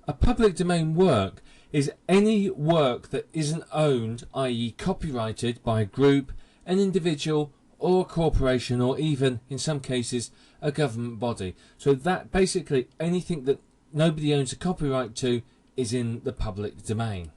A public domain work is any work that isn't owned, i.e. copyrighted, by a group, an individual or a corporation, or even in some cases a government body. So that basically anything that nobody owns a copyright to is in the public domain.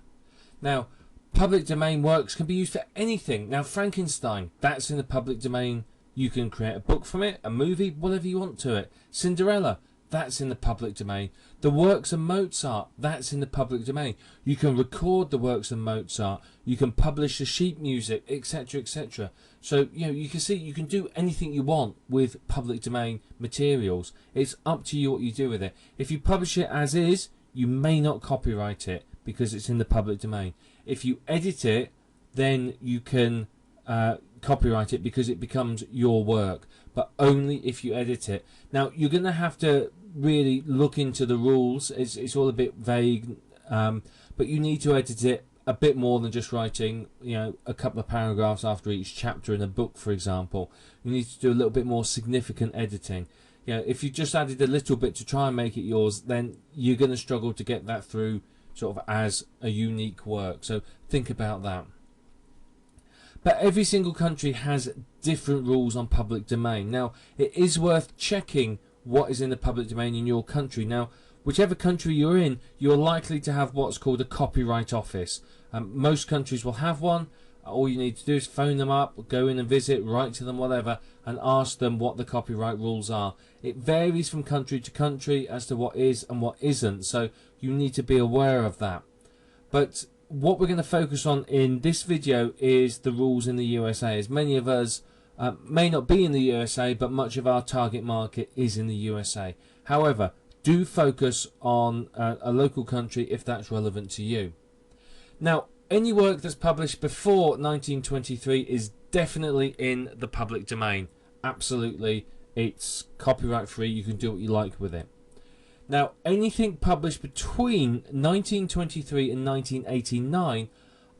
Now, public domain works can be used for anything. Now, Frankenstein, that's in the public domain. You can create a book from it, a movie, whatever you want to it. Cinderella, that's in the public domain. The works of Mozart, that's in the public domain. You can record the works of Mozart. You can publish the sheet music, etc., etc. So, you can see you can do anything you want with public domain materials. It's up to you what you do with it. If you publish it as is, you may not copyright it because it's in the public domain. If you edit it, then you can copyright it because it becomes your work, but only if you edit it. Now, you're going to have to really look into the rules. It's all a bit vague, but you need to edit it a bit more than just writing, a couple of paragraphs after each chapter in a book, for example. You need to do a little bit more significant editing. If you just added a little bit to try and make it yours, then you're going to struggle to get that through sort of as a unique work. So think about that. But every single country has different rules on public domain. Now, it is worth checking what is in the public domain in your country. Now, whichever country you're in, you're likely to have what's called a copyright office. Most countries will have one. All you need to do is phone them up, go in and visit, write to them, whatever, and ask them what the copyright rules are. It varies from country to country as to what is and what isn't, so you need to be aware of that. But what we're going to focus on in this video is the rules in the USA, as many of us may not be in the USA, but much of our target market is in the USA. However, do focus on a local country if that's relevant to you. Now, any work that's published before 1923 is definitely in the public domain. Absolutely, it's copyright free. You can do what you like with it. Now, anything published between 1923 and 1989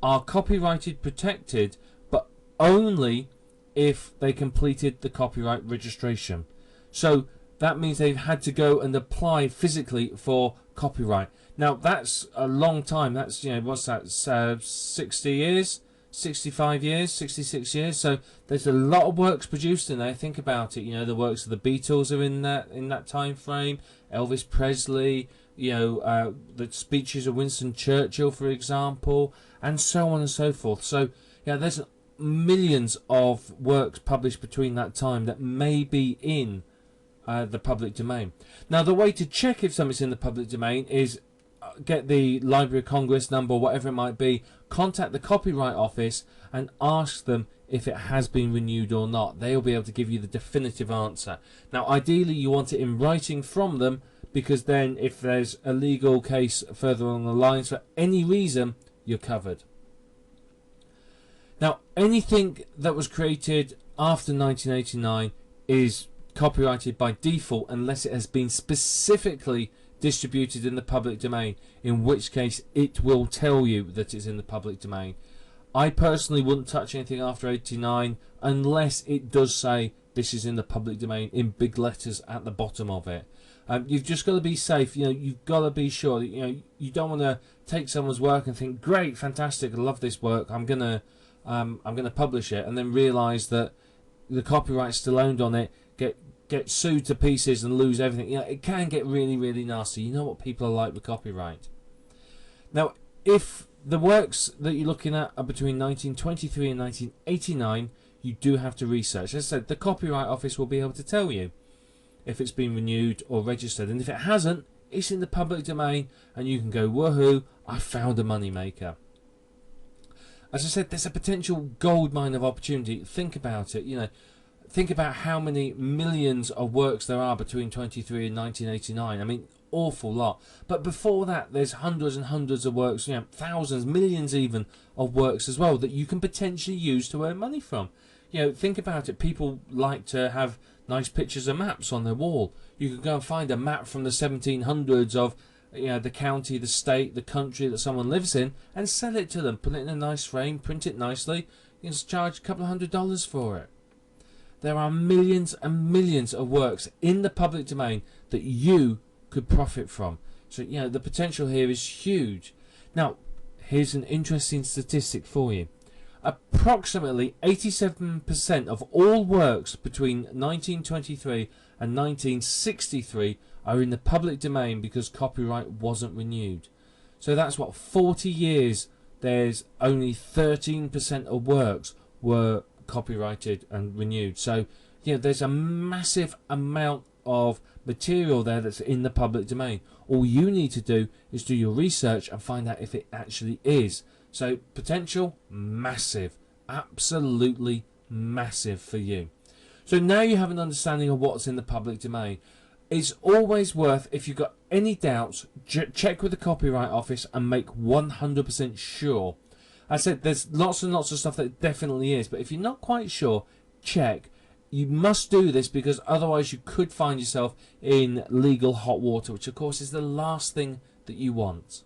are copyrighted protected, but only if they completed the copyright registration. So that means they've had to go and apply physically for copyright. Now, that's a long time. That's, what's that, 60 years, 65 years, 66 years. So there's a lot of works produced in there. Think about it. The works of the Beatles are in that time frame. Elvis Presley, the speeches of Winston Churchill, for example, and so on and so forth. So, there's millions of works published between that time that may be in the public domain. Now, the way to check if something's in the public domain is get the Library of Congress number, whatever it might be, contact the Copyright Office and ask them if it has been renewed or not. They'll be able to give you the definitive answer. Now, ideally, you want it in writing from them, because then if there's a legal case further along the lines for any reason, you're covered. Now, anything that was created after 1989 is copyrighted by default unless it has been specifically distributed in the public domain, in which case it will tell you that it's in the public domain. I personally wouldn't touch anything after 89 unless it does say this is in the public domain in big letters at the bottom of it. You've just got to be safe. You've got to be sure that, you don't want to take someone's work and think, great, fantastic, I love this work, I'm gonna publish it, and then realise that the copyright's still owned on it, get sued to pieces and lose everything. It can get really, really nasty. You know what people are like with copyright. Now, if the works that you're looking at are between 1923 and 1989, you do have to research. As I said, the Copyright Office will be able to tell you if it's been renewed or registered, and if it hasn't, it's in the public domain, and you can go, woohoo, I found a moneymaker. As I said, there's a potential gold mine of opportunity. Think about it. Think about how many millions of works there are between 23 and 1989. I mean, awful lot. But before that, there's hundreds and hundreds of works, thousands, millions even of works as well that you can potentially use to earn money from. Think about it. People like to have nice pictures of maps on their wall. You could go and find a map from the 1700s of the county, the state, the country that someone lives in, and sell it to them. Put it in a nice frame, print it nicely. You can charge a couple of $100s for it. There are millions and millions of works in the public domain that you could profit from. So, you know, the potential here is huge. Now, here's an interesting statistic for you. Approximately 87% of all works between 1923 and 1963 are in the public domain because copyright wasn't renewed. So that's what, 40 years, there's only 13% of works were copyrighted and renewed. So, you know, there's a massive amount of material there that's in the public domain. All you need to do is do your research and find out if it actually is. So potential, massive, absolutely massive for you. So now you have an understanding of what's in the public domain. It's always worth, if you've got any doubts, check with the Copyright Office and make 100% sure. I said there's lots and lots of stuff that definitely is, but if you're not quite sure, check. You must do this because otherwise you could find yourself in legal hot water, which of course is the last thing that you want.